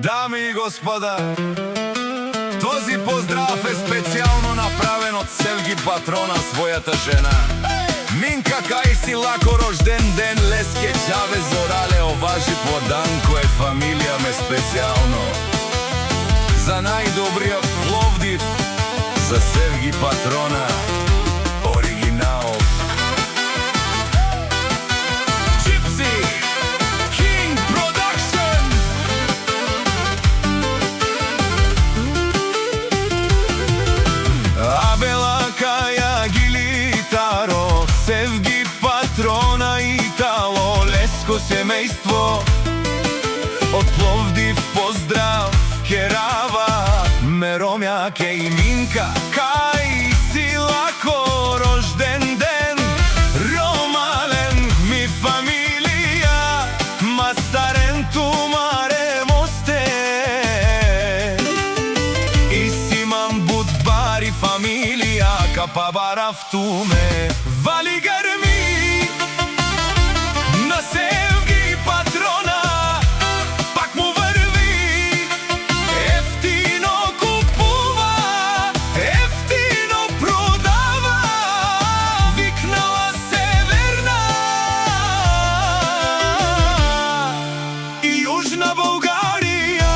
Дами и господа, този поздрав е специјално направен од Севги патрона својата жена. Минка, кај си лако рожден ден, леске чаве зорале оважи по дан кој фамилија ме специјално. За најдобриот Пловдив, за Севги патрона, оригинал. Севги патрона Итало, леско семејство од Пловдив поздрав керава, Меромја ке и Минка, кај си лако рожден ден, ромален ми фамилија, мастарен тумаре мосте, и симам будбари фамилија, капа барав туме. Вали грми на Севги патрона, пак му врви, ефтино купува, ефтино продава, викнала Северна и Јужна Българија.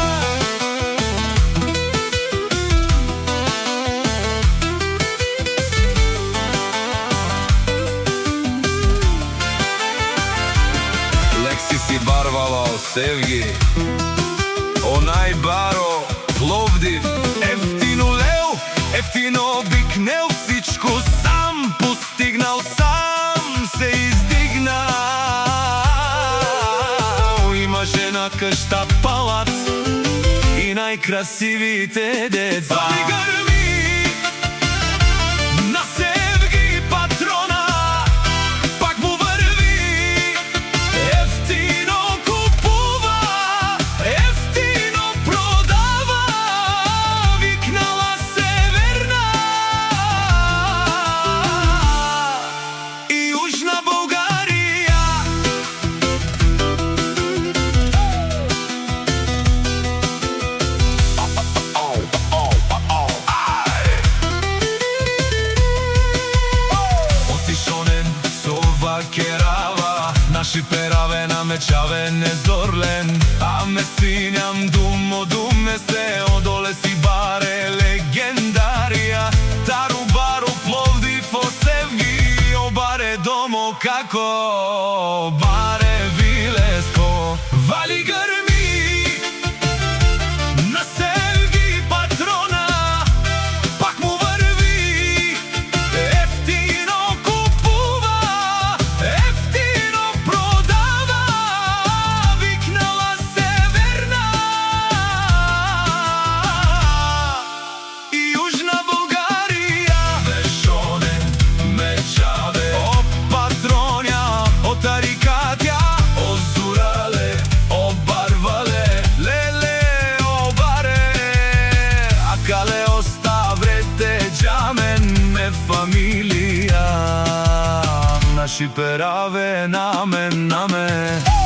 Си барвала о Севги, онај баро Пловдив, ефтино леу, ефтино бикнел, всичко сам постигнал, сам се издигнал. Има жена, къща, палац и најкрасивите деца. Вали грми на Севги патрона, керава, наши пераве на мечаве незорлен, а ме синјам думо думе се одоле си баре легендарија, тару бару Пловдив о Севги, обаре домо како баре вилеско. Вали грми на Севги патрона, пак му врви, ефтино купува, ефтино продава, викнала Северна и Јужна Българија. Вешоне, мечаве, о патронја, о тарикатја, о зурале, о барвале, леле, о баре, а кале оставрете джамен ме фамилија, наши пераве намен.